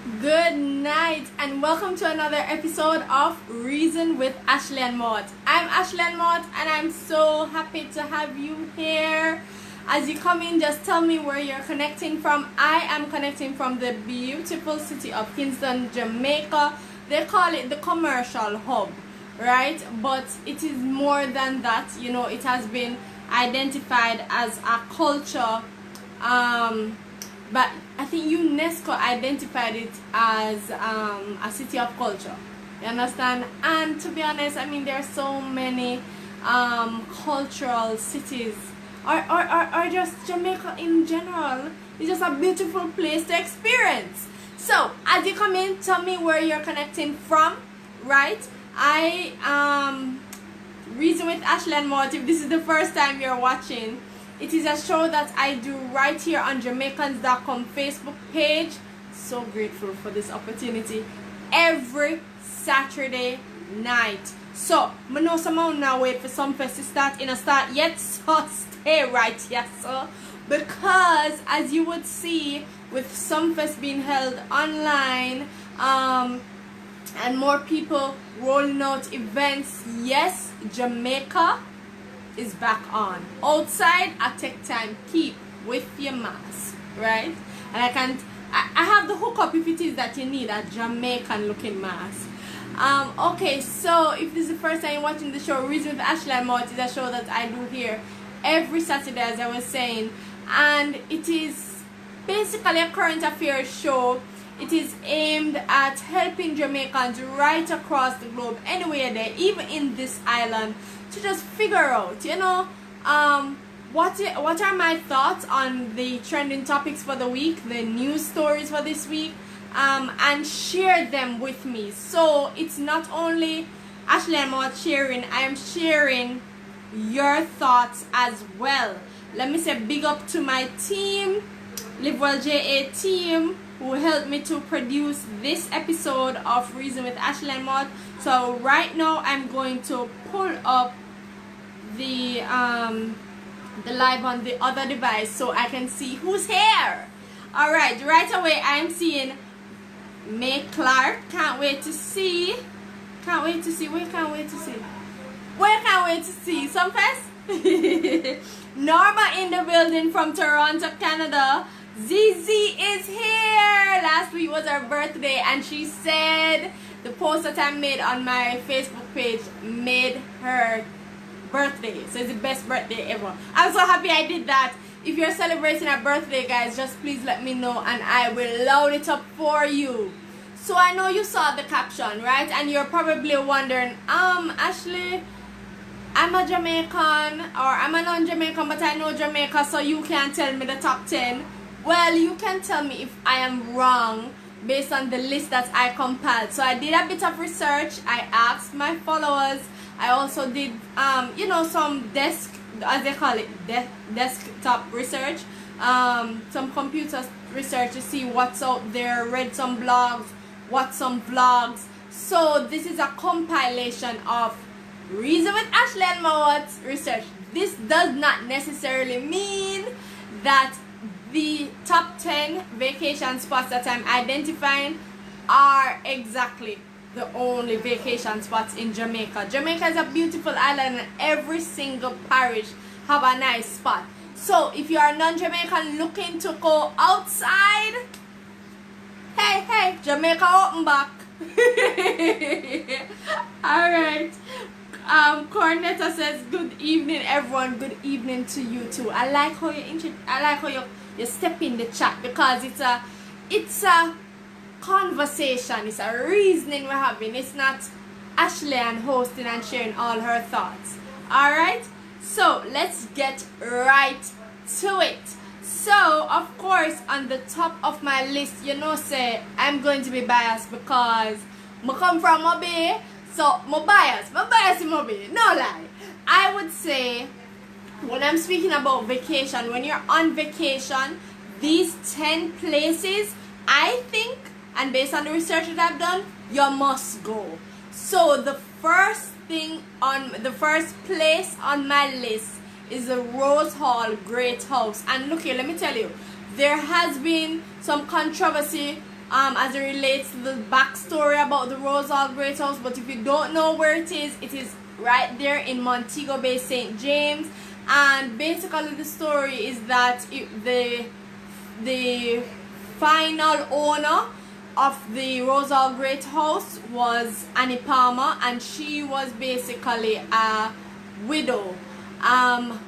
Good night and welcome to another episode of Reason with Ashleigh-Ann Mowatt. I'm Ashleigh-Ann Mowatt and I'm so happy to have you here. As you come in, just tell me where you're connecting from. I am connecting from the beautiful city of Kingston, Jamaica. They call it the commercial hub, right? But it is more than that. You know, it has been identified as a culture, but I think UNESCO identified it as a city of culture. You understand? And to be honest, I mean, there are so many cultural cities, or just Jamaica in general. It's just a beautiful place to experience. So, as you come in, tell me where you're connecting from, right? Reason with Ashleigh-Ann Mowatt. If this is the first time you're watching, it is a show that I do right here on Jamaicans.com Facebook page. So grateful for this opportunity. Every Saturday night. So, I know someone now wait for some fest to start in a start yet, so stay right here, so. Because, as you would see, with some fest being held online, and more people rolling out events, yes, Jamaica is back on. Outside, I take time, keep with your mask, right? And I have the hookup if it is that you need a Jamaican looking mask. Okay, so if this is the first time you're watching the show, Reason with Ashleigh-Ann Mowatt is a show that I do here every Saturday, as I was saying, and it is basically a current affairs show. It is aimed at helping Jamaicans right across the globe, anywhere there, even in this island, to just figure out, you know, what are my thoughts on the trending topics for the week, the news stories for this week, and share them with me. So it's not only Ashleigh-Ann Mowatt sharing, I am sharing your thoughts as well. Let me say big up to my team, Live Well JA team, who helped me to produce this episode of Reason with Ashleigh-Ann Mowatt. So right now I'm going to pull up the live on the other device so I can see who's here. Alright, right away I'm seeing May Clark. Can't wait to see. Can't wait to see. Where can't wait to see? Where can't wait to see? Some fest? Norma in the building from Toronto, Canada. ZZ is here. Last week was her birthday and she said the post that I made on my Facebook page made her birthday. So it's the best birthday ever. I'm so happy I did that. If you're celebrating a birthday, guys, just please let me know and I will load it up for you. So I know you saw the caption, right? And you're probably wondering, Ashleigh, I'm a Jamaican or I'm a non-Jamaican, but I know Jamaica, so you can't tell me the top 10. Well, you can tell me if I am wrong based on the list that I compiled. So I did a bit of research. I asked my followers. I also did, you know, some desk, as they call it, desktop research, some computer research to see what's out there, read some blogs, watched some vlogs. So this is a compilation of Reason with Ashleigh-Ann Mowatt's research. This does not necessarily mean that the top 10 vacation spots that I'm identifying are exactly the only vacation spots in Jamaica. Jamaica is a beautiful island and every single parish have a nice spot. So if you are non-Jamaican looking to go outside, hey, Jamaica open back. Alright. Cornetta says, good evening everyone, good evening to you too. I like how you step in the chat because it's a conversation, it's a reasoning we're having. It's not Ashleigh-Ann hosting and sharing all her thoughts. Alright, so let's get right to it. So of course on the top of my list, you know, say I'm going to be biased because I come from Mobile. So, my bias in Mobile, no lie. I would say, when I'm speaking about vacation, when you're on vacation, these 10 places, I think, and based on the research that I've done, you must go. So, the first place on my list is the Rose Hall Great House. And look here, let me tell you, there has been some controversy as it relates to the backstory about the Rosal Great House. But if you don't know where it is right there in Montego Bay, St. James. And basically the story is that the final owner of the Rosal Great House was Annie Palmer, and she was basically a widow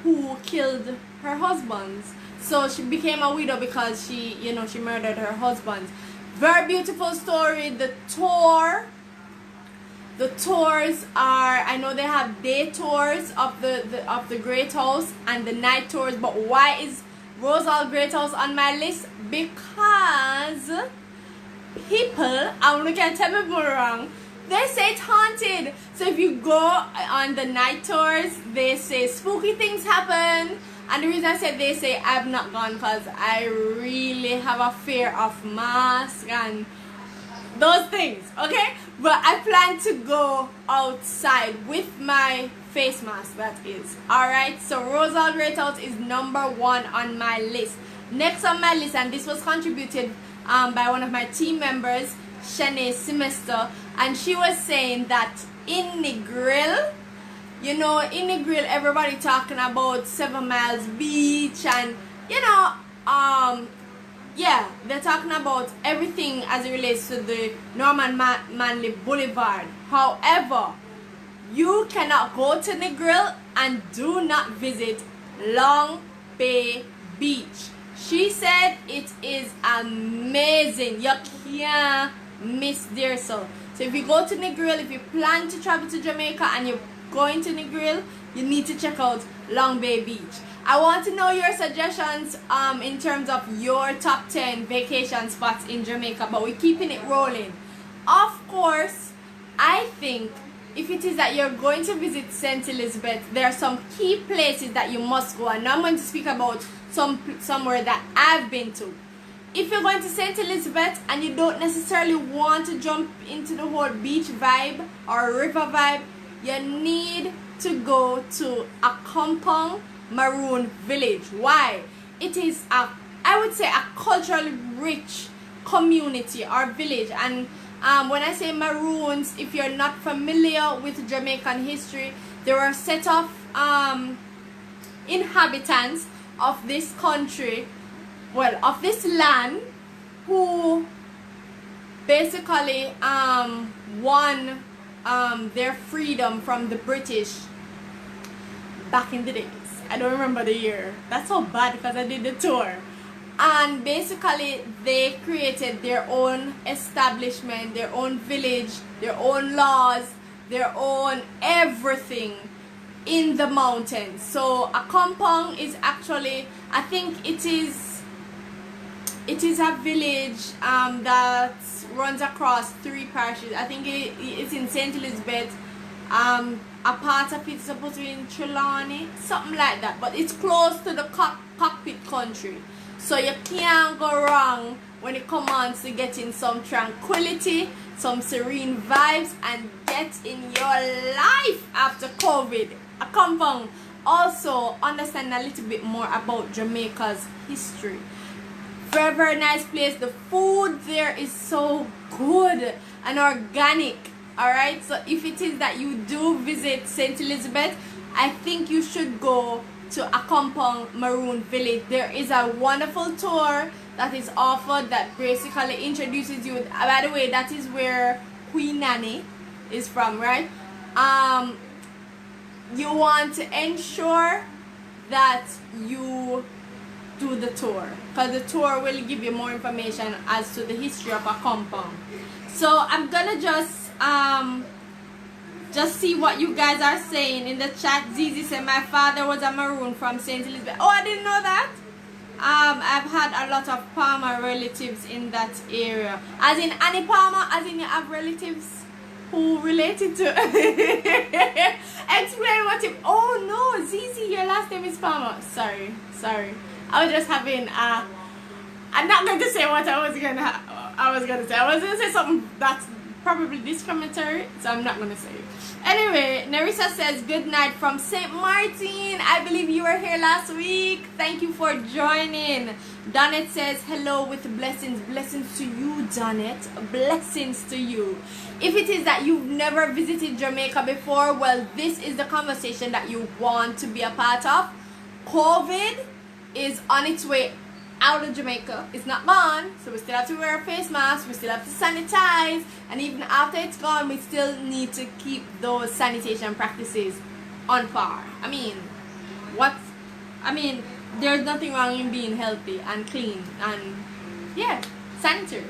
who killed her husbands. So she became a widow because she murdered her husbands. Very beautiful story. The tours are, I know they have day tours of the Great House and the night tours, but why is Rosal Great House on my list? Because people, you can tell me more wrong, they say it's haunted. So if you go on the night tours, they say spooky things happen. And the reason I said they say, I've not gone because I really have a fear of masks and those things, okay? But I plan to go outside with my face mask, that is. Alright, so Rosal Great House is #1 on my list. Next on my list, and this was contributed by one of my team members, Shanae Semester, and she was saying that in Negril, in Negril, everybody talking about 7 Miles Beach, and yeah, they're talking about everything as it relates to the Norman Manley Boulevard. However, you cannot go to Negril and do not visit Long Bay Beach. She said it is amazing. You can't miss there. So if you go to Negril, if you plan to travel to Jamaica and you're going to Negril, you need to check out Long Bay Beach. I want to know your suggestions in terms of your top 10 vacation spots in Jamaica, but we're keeping it rolling. Of course, I think if it is that you're going to visit St. Elizabeth, there are some key places that you must go, and now I'm going to speak about somewhere that I've been to. If you're going to St. Elizabeth and you don't necessarily want to jump into the whole beach vibe or river vibe, you need to go to a compound Maroon Village. Why? It is I would say a culturally rich community or village. And when I say Maroons, if you're not familiar with Jamaican history, there are a set of inhabitants of this country, of this land, who basically won their freedom from the British back in the days. I don't remember the year. That's so bad because I did the tour. And basically they created their own establishment, their own village, their own laws, their own everything in the mountains. So a compound is actually, I think it is a village that runs across 3 parishes. I think it's in St. Elizabeth. A part of it's supposed to be in Trelawney, something like that. But it's close to the cockpit country. So you can't go wrong when it comes to getting some tranquility, some serene vibes, and get in your life after COVID. A compound. Also, understand a little bit more about Jamaica's history. Very, very nice place. The food there is so good and organic. Alright, so if it is that you do visit St. Elizabeth, I think you should go to a compound Maroon Village. There is a wonderful tour that is offered that basically introduces you. By the way, that is where Queen Nanny is from, right? You want to ensure that you do the tour, because the tour will give you more information as to the history of a compound. So I'm gonna just see what you guys are saying in the chat. Zizi said my father was a Maroon from St. Elizabeth. Oh, I didn't know that. I've had a lot of Palmer relatives in that area. As in Annie Palmer, as in you have relatives who related to explain what you. Oh no, Zizi, your last name is Palmer. Sorry. I was just having I'm not going to say what I was gonna say. I was gonna say something that's probably discriminatory, so I'm not gonna say it. Anyway, Nerissa says good night from St. Martin. I believe you were here last week. Thank you for joining. Donette says hello with blessings. Blessings to you, Donette. Blessings to you. If it is that you've never visited Jamaica before, well, this is the conversation that you want to be a part of. COVID is on its way out of Jamaica. It's not gone, so we still have to wear a face mask, we still have to sanitize, and even after it's gone, we still need to keep those sanitation practices on par. I mean, there's nothing wrong in being healthy and clean and, yeah, sanitary.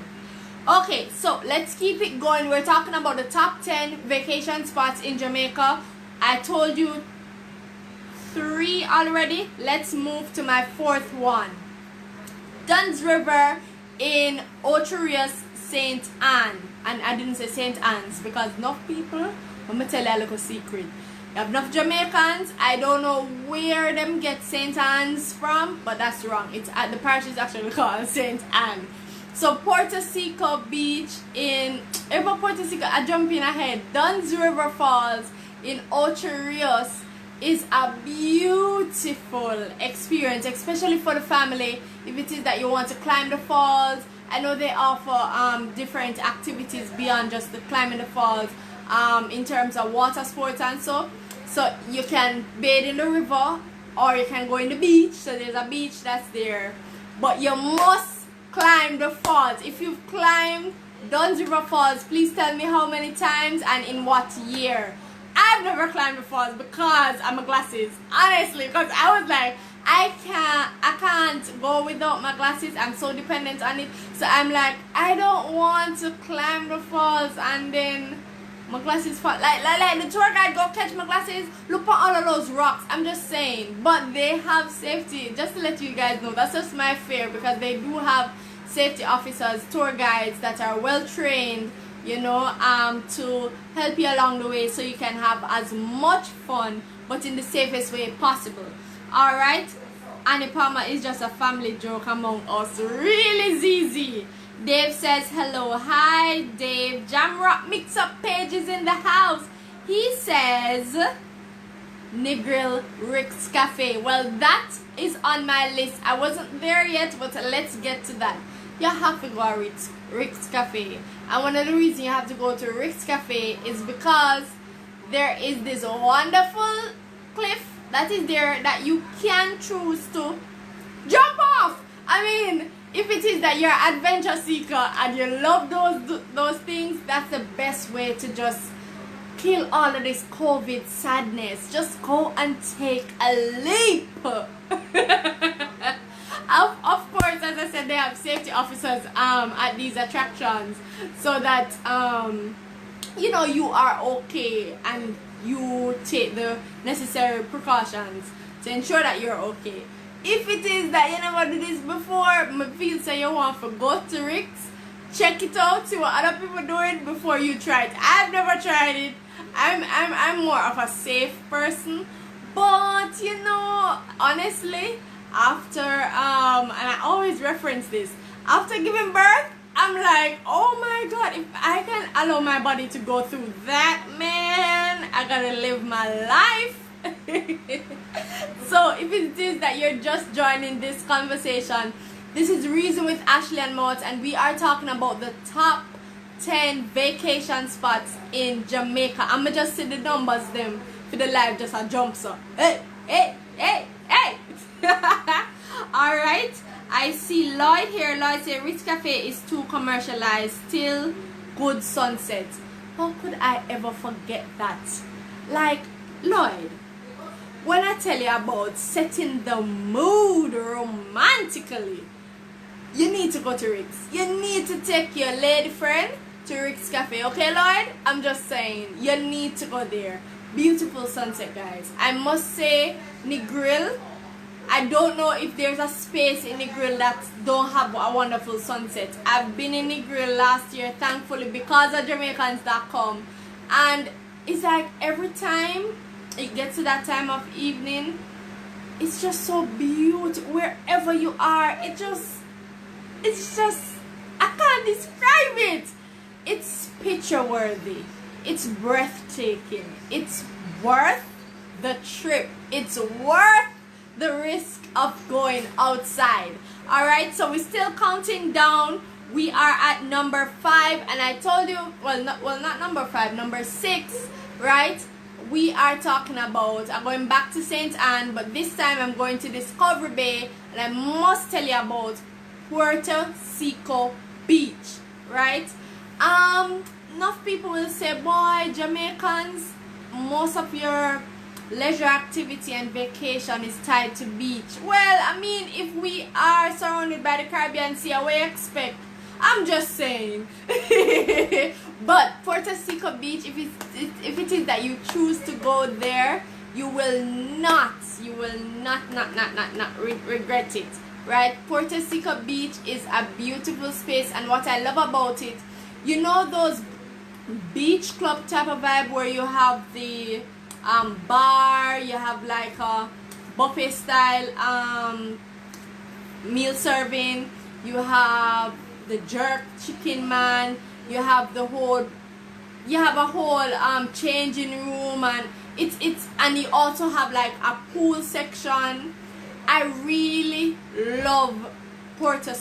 Okay, so let's keep it going. We're talking about the top 10 vacation spots in Jamaica. I told you 3 already. Let's move to my 4th one. Duns River in Ocho Rios, St. Anne. And I didn't say St. Anne's because enough people, let me tell you a little secret. You have enough Jamaicans, I don't know where them get St. Anne's from, but that's wrong. It's at the parish is actually called St. Anne. So Puerto Beach in Puerto Rico, I jump in ahead. Duns River Falls in Ocho Rios is a beautiful experience, especially for the family. If it is that you want to climb the falls, I know they offer different activities beyond just the climbing the falls, in terms of water sports and so you can bathe in the river or you can go in the beach. So there's a beach that's there, but you must climb the falls. If you've climbed Duns River Falls, please tell me how many times and in what year. I've never climbed the falls because of my glasses, honestly, because I was like, I can't go without my glasses. I'm so dependent on it. So I'm like, I don't want to climb the falls and then my glasses fall. Like the tour guide go catch my glasses, look at all of those rocks. I'm just saying, but they have safety. Just to let you guys know, that's just my fear, because they do have safety officers, tour guides that are well trained, you know, to help you along the way so you can have as much fun but in the safest way possible. Alright, Annie Palmer is just a family joke among us. Really, ZZ. Dave says hello. Hi Dave. Jamrock Mix Up Page is in the house. He says Negril Rick's Cafe. Well, that is on my list. I wasn't there yet, but let's get to that. You have to go to Rick's Cafe. And one of the reasons you have to go to Rick's Cafe is because there is this wonderful cliff that is there that you can choose to jump off. I mean, if it is that you're an adventure seeker and you love those things, that's the best way to just kill all of this COVID sadness. Just go and take a leap. Of course, as I said, they have safety officers at these attractions so that you know, you are okay and you take the necessary precautions to ensure that you're okay. If it is that you never did this before, I feel so you want to go to Rick's, check it out, see what other people doing before you try it. I've never tried it. I'm more of a safe person, but you know, honestly, after and I always reference this, after giving birth, I'm like, oh my god, if I can allow my body to go through that, man, I gotta live my life. So if it is that you're just joining this conversation, this is Reason with Ashleigh-Ann Mowatt, and we are talking about the top 10 vacation spots in Jamaica. I'ma just see the numbers them for the live, just a jump so. Hey. Alright, I see Lloyd here. Lloyd says Ritz Cafe is too commercialized, still good sunset. How could I ever forget that? Like, Lloyd, when I tell you about setting the mood romantically, you need to go to Rick's. You need to take your lady friend to Rick's Cafe. Okay, Lloyd? I'm just saying, you need to go there. Beautiful sunset, guys. I must say, Negril, I don't know if there's a space in Negril that don't have a wonderful sunset. I've been in Negril last year, thankfully, because of Jamaicans.com. And it's like every time it gets to that time of evening, it's just so beautiful. Wherever you are, it's just, I can't describe it. It's picture worthy. It's breathtaking. It's worth the trip. It's worth the risk of going outside. Alright, so we're still counting down. We are at number 5, and I told you, not number 5, number 6, right? We are talking about, I'm going back to St. Anne, but this time I'm going to Discovery Bay, and I must tell you about Puerto Beach, right? Enough people will say, boy, Jamaicans, most of your leisure activity and vacation is tied to beach. Well, I mean, if we are surrounded by the Caribbean Sea, what do you expect? I'm just saying. But Puerto Beach, if it is that you choose to go there, you will not regret it, right? Puerto Beach is a beautiful space, and what I love about it, you know those beach club type of vibe where you have the bar, you have like a buffet style meal serving, you have the jerk chicken man, you have a whole changing room, and and you also have like a pool section. I really love Puerto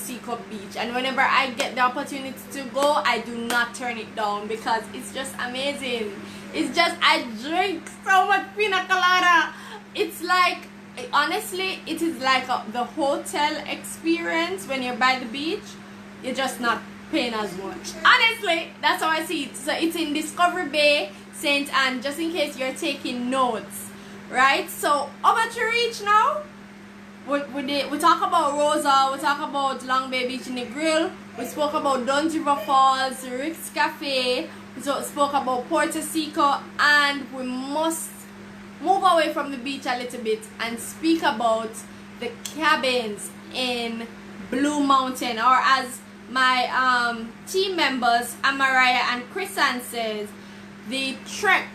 Beach, and whenever I get the opportunity to go, I do not turn it down because it's just amazing. It's just, I drink so much pina colada. It's like, honestly, it is like the hotel experience when you're by the beach. You're just not paying as much. Honestly, that's how I see it. So it's in Discovery Bay, St. Anne, just in case you're taking notes, right? So over to Reach now. We talk about Rosa, we talk about Long Bay Beach in Negril, we spoke about Duns River Falls, Rick's Cafe, we spoke about Puerto Rico, and we must move away from the beach a little bit and speak about the cabins in Blue Mountain, or as my team members Amariah and Chrisan says, the trek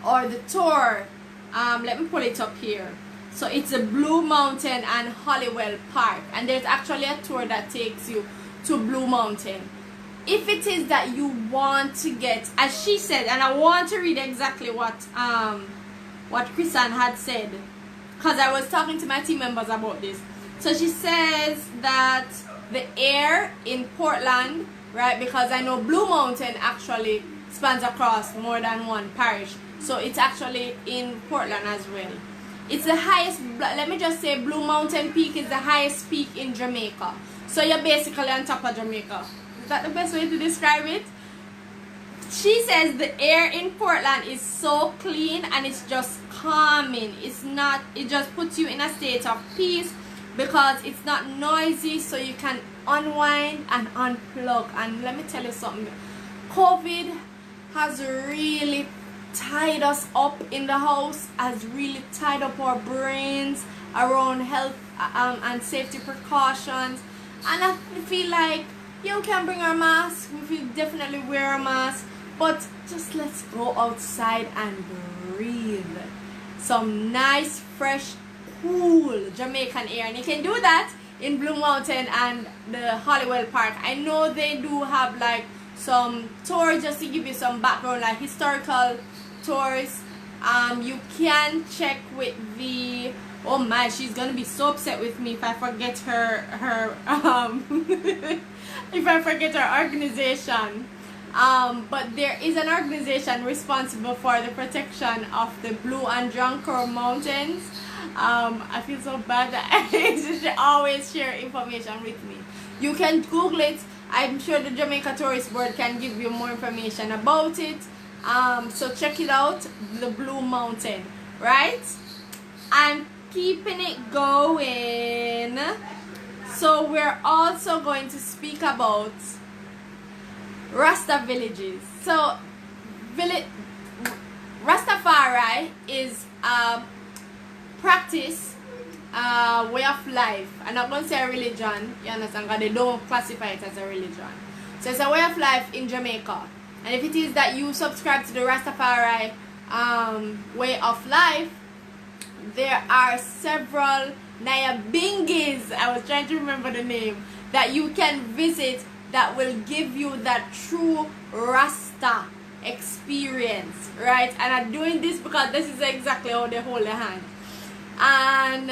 or the tour, let me pull it up here. So it's a Blue Mountain and Hollywell Park, and there's actually a tour that takes you to Blue Mountain. If it is that you want to get, as she said, and I want to read exactly what Chrisan had said, because I was talking to my team members about this. So she says that the air in Portland, right, because I know Blue Mountain actually spans across more than one parish, so it's actually in Portland as well. It's the highest, let me just say, Blue Mountain Peak is the highest peak in Jamaica. So you're basically on top of Jamaica. Is that the best way to describe it? She says the air in Portland is so clean and it's just calming. It's not, it just puts you in a state of peace because it's not noisy, so you can unwind and unplug. And let me tell you something, COVID has really tied us up in the house, has really tied up our brains around health and safety precautions, and I feel like you can bring our mask, we will definitely wear a mask, but just let's go outside and breathe some nice, fresh, cool Jamaican air. And you can do that in Blue Mountain and the Hollywell Park. I know they do have like some tours, just to give you some background, like historical tours. You can check with the, oh my, she's gonna be so upset with me if I forget her if I forget her organization. But there is an organization responsible for the protection of the Blue and Drunkard Mountains. I feel so bad that she always share information with me. You can Google it. I'm sure the Jamaica Tourist Board can give you more information about it. So check it out, the Blue Mountain, right? And keeping it going, so we're also going to speak about Rasta Villages. So Rastafari is a practice, way of life. I'm not going to say a religion, you understand, because they don't classify it as a religion. So it's a way of life in Jamaica. And if it is that you subscribe to the Rastafari way of life, there are several Nyabingis, I was trying to remember the name, that you can visit that will give you that true Rasta experience, right? And I'm doing this because this is exactly how they hold their hand and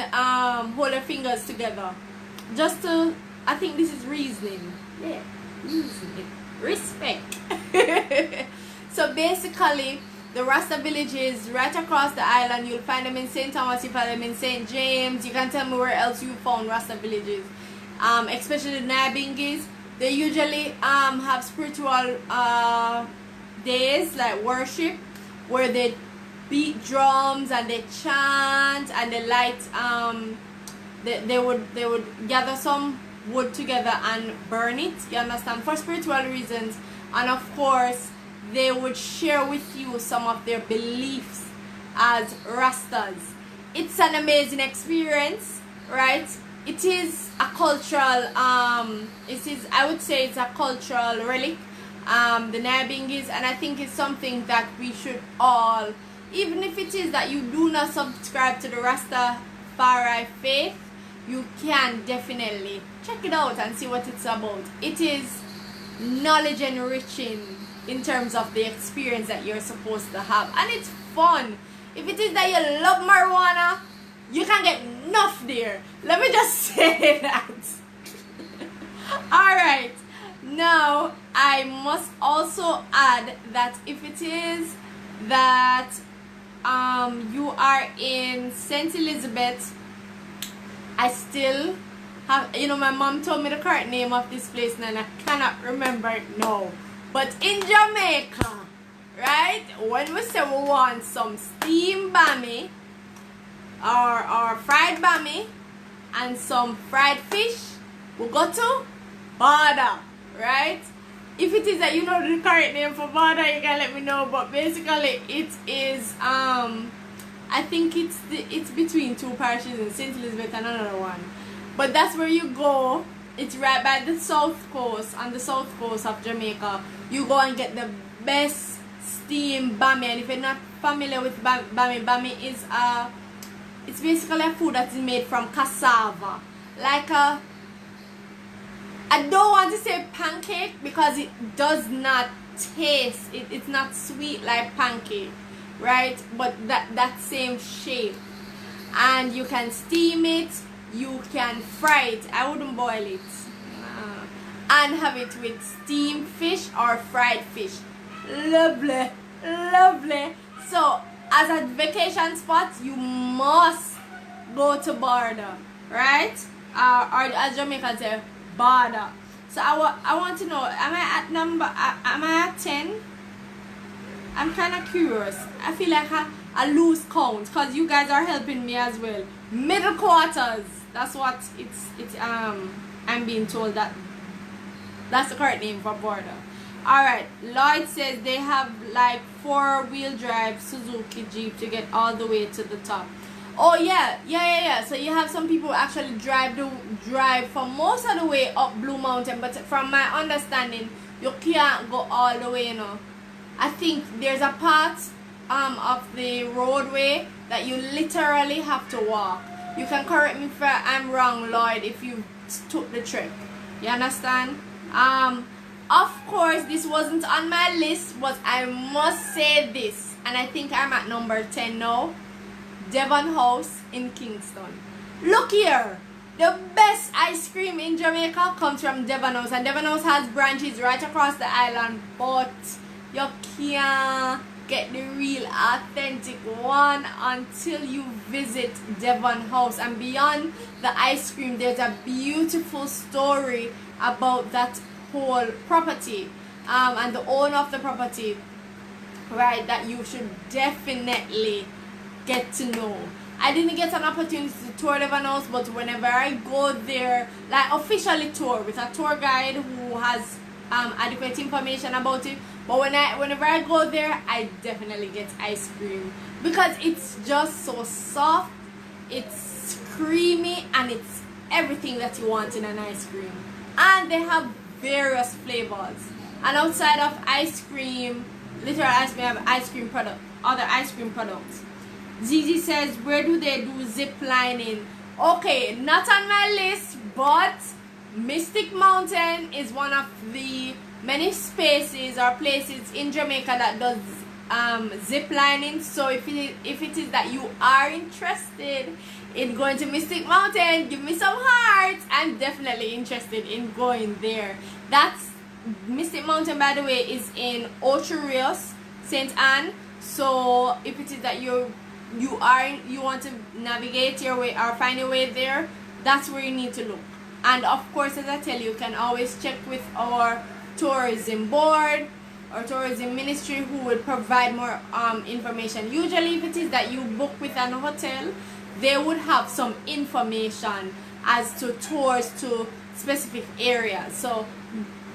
hold their fingers together. Just to, I think this is reasoning. Yeah, reasoning. Respect. So basically, the Rasta Villages right across the island. You'll find them in St. Thomas, you find them in St. James. You can tell me where else you found Rasta Villages. Especially the Nabingis. They usually have spiritual days like worship, where they beat drums and they chant and they light. They would gather some wood together and burn it. You understand, for spiritual reasons, and of course they would share with you some of their beliefs as Rastas. It's an amazing experience, right? It is a cultural I would say it's a cultural relic, the Nabingis, and I think it's something that we should all, even if it is that you do not subscribe to the Rastafari faith, you can definitely check it out and see what it's about. It is knowledge enriching in terms of the experience that you're supposed to have, and it's fun. If it is that you love marijuana, you can get enough there. Let me just say that. Alright, now I must also add that if it is that you are in St. Elizabeth, I still have, my mom told me the correct name of this place and I cannot remember it now. But in Jamaica, right, when we say we want some steamed bammy or fried bammy and some fried fish, we go to Bada, right? If it is that you know the correct name for Bada, you can let me know. But basically, it is I think it's between two parishes in St. Elizabeth and another one. But that's where you go. It's right by the south coast, on the south coast of Jamaica. You go and get the best steamed bammy. And if you're not familiar with bammy is it's basically a food that is made from cassava. Like a, I don't want to say pancake because it does not taste, it's not sweet like pancake, right? But that same shape. And you can steam it, you can fry it. I wouldn't boil it. And have it with steamed fish or fried fish. Lovely, lovely. So as a vacation spot, you must go to Barda, right? Or as Jamaicans say, Barda. So I want to know, am I at 10? I'm kind of curious. I feel like I lose count because you guys are helping me as well. Middle quarters. That's what I'm being told that's the correct name for Border. Alright, Lloyd says they have like 4-wheel drive Suzuki Jeep to get all the way to the top. Oh yeah. So you have some people actually drive for most of the way up Blue Mountain, but from my understanding, you can't go all the way, I think there's a part of the roadway that you literally have to walk. You can correct me if I'm wrong, Lloyd, if you took the trip. You understand? Of course, this wasn't on my list, but I must say this, and I think I'm at number 10 now. Devon House in Kingston. Look here, the best ice cream in Jamaica comes from Devon House, and Devon House has branches right across the island, but you can't get the real authentic one until you visit Devon House. And beyond the ice cream, there's a beautiful story about that whole property and the owner of the property, right, that you should definitely get to know. I didn't get an opportunity to tour Devon House, but whenever I go there, like officially tour with a tour guide who has adequate information about it, but whenever I go there, I definitely get ice cream because it's just so soft, it's creamy, and it's everything that you want in an ice cream. And they have various flavors. And outside of ice cream, literal ice cream, have ice cream product, other ice cream products. Zizi says, where do they do zip lining? Okay, not on my list, but Mystic Mountain is one of the many spaces or places in Jamaica that does zip lining. So if it is that you are interested in going to Mystic Mountain, give me some hearts. I'm definitely interested in going there. That's Mystic Mountain, by the way, is in Ocherios, St. Anne. So if it is that you want to navigate your way or find your way there, that's where you need to look. And of course, as I tell you, you can always check with our tourism board or tourism ministry, who will provide more information. Usually if it is that you book with an hotel, they would have some information as to tours to specific areas. So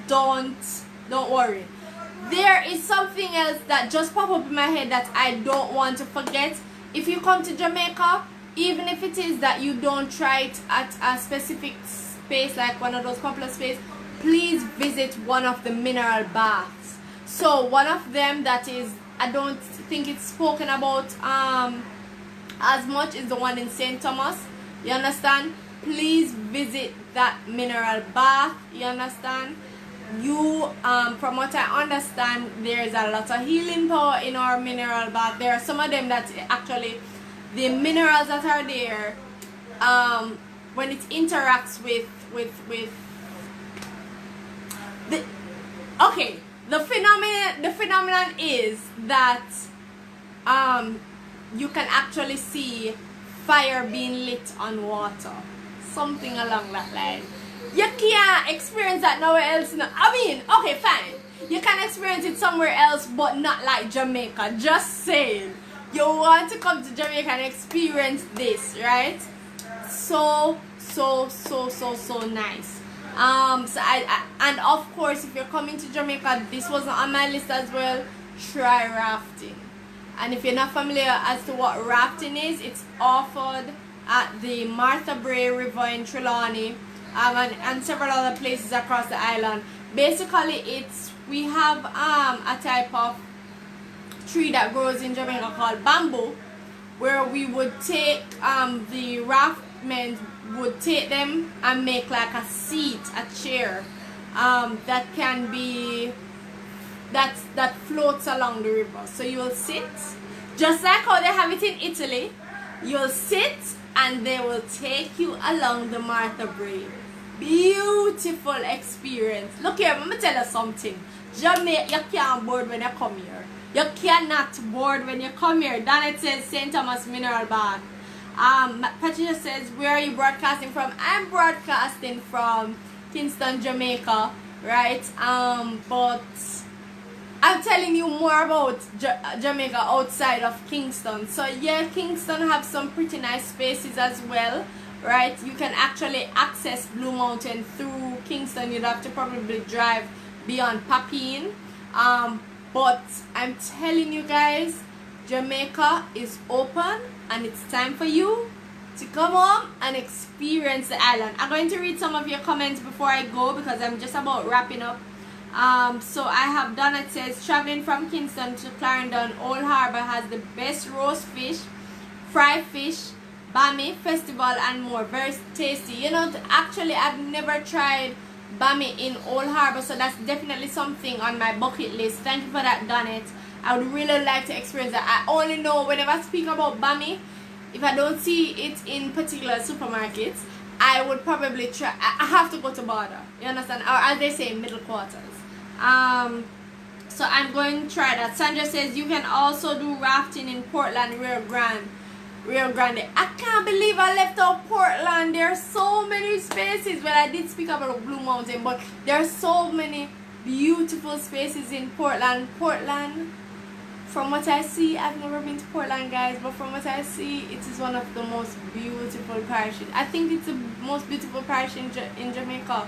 don't worry. There is something else that just popped up in my head that I don't want to forget. If you come to Jamaica, even if it is that you don't try it at a specific space, like one of those popular spaces, please visit one of the mineral baths. So one of them that is, I don't think it's spoken about as much, is the one in St. Thomas. You understand? Please visit that mineral bath. You understand? You from what I understand, there's a lot of healing power in our mineral bath. There are some of them that actually, the minerals that are there, when it interacts with the, okay, the phenomenon is that you can actually see fire being lit on water, something along that line. You can't experience that nowhere else. No, I mean, okay, fine, you can experience it somewhere else, but not like Jamaica. Just saying, you want to come to Jamaica and experience this, right? So nice. So and of course, if you're coming to Jamaica, this wasn't on my list as well, try rafting. And if you're not familiar as to what rafting is, it's offered at the Martha Bray River in Trelawney, and several other places across the island. Basically, we have a type of tree that grows in Jamaica called bamboo, where we would take the raftmen would take them and make like a seat, a chair that can be that floats along the river. So you will sit, just like how they have it in Italy. You'll sit and they will take you along the Martha Bray. Beautiful experience. Look here, I'm gonna tell you something. Jamaica, you can't board when you come here. You cannot board when you come here. Then it says St. Thomas Mineral Bath. Patricia says, where are you broadcasting from? I'm broadcasting from Kingston, Jamaica, right? But I'm telling you more about Jamaica outside of Kingston. So yeah, Kingston have some pretty nice spaces as well, right? You can actually access Blue Mountain through Kingston. You'd have to probably drive beyond Papine. But I'm telling you guys, Jamaica is open, and it's time for you to come home and experience the island. I'm going to read some of your comments before I go, because I'm just about wrapping up. So I have done, it says, traveling from Kingston to Clarendon, Old Harbour has the best roast fish, fried fish, bami, festival, and more. Very tasty. You know, actually, I've never tried bami in Old Harbour, so that's definitely something on my bucket list. Thank you for that, Donette. I would really like to experience that. I only know, whenever I speak about bami, if I don't see it in particular supermarkets, I would probably try. I have to go to border, you understand, or as they say, middle quarters. So I'm going to try that. Sandra says you can also do rafting in Portland, Rio Grande. I can't believe I left out Portland. There are so many spaces. Well, I did speak about Blue Mountain, but there are so many beautiful spaces in Portland. From what I see, I've never been to Portland, guys, but from what I see, it is one of the most beautiful parishes. I think it's the most beautiful parish in Jamaica.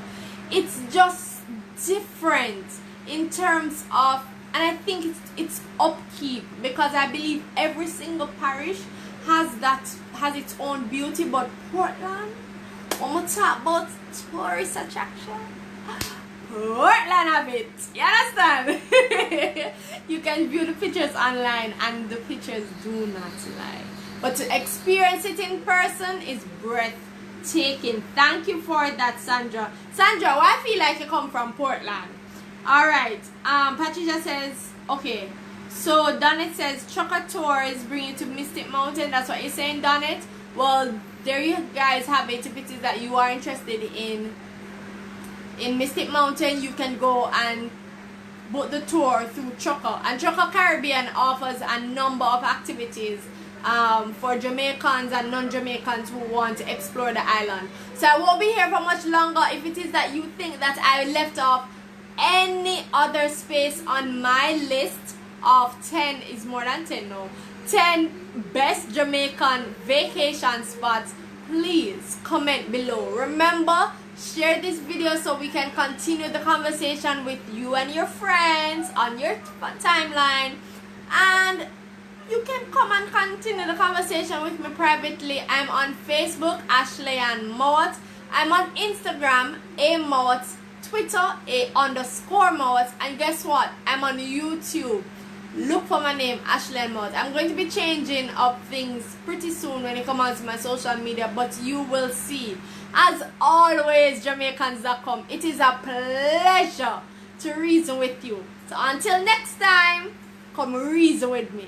It's just different in terms of, and I think it's upkeep, because I believe every single parish has its own beauty. But Portland, when we talk about tourist attraction, Portland have it. You understand? You can view the pictures online, and the pictures do not lie. But to experience it in person is breathtaking. taking. Thank you for that, Sandra. Sandra, why I feel like you come from Portland? Alright, Patricia says, okay. So Donnet says, Trucker Tours bring you to Mystic Mountain. That's what you're saying, Donnet? Well, there you guys have it. If it is that you are interested in Mystic Mountain, you can go and book the tour through Trucker. And Trucker Caribbean offers a number of activities for Jamaicans and non-Jamaicans who want to explore the island. So I won't be here for much longer. If it is that you think that I left off any other space on my list of 10, is more than 10 now, 10 best Jamaican vacation spots, please comment below. Remember, share this video so we can continue the conversation with you and your friends on your timeline, and you can come and continue the conversation with me privately. I'm on Facebook, Ashleigh-Ann Mowatt. I'm on Instagram, Mowatt, Twitter, _Mowatt, and guess what? I'm on YouTube. Look for my name, Ashleigh-Ann Mowatt. I'm going to be changing up things pretty soon when it comes to my social media, but you will see. As always, Jamaicans.com, it is a pleasure to reason with you. So until next time, come reason with me.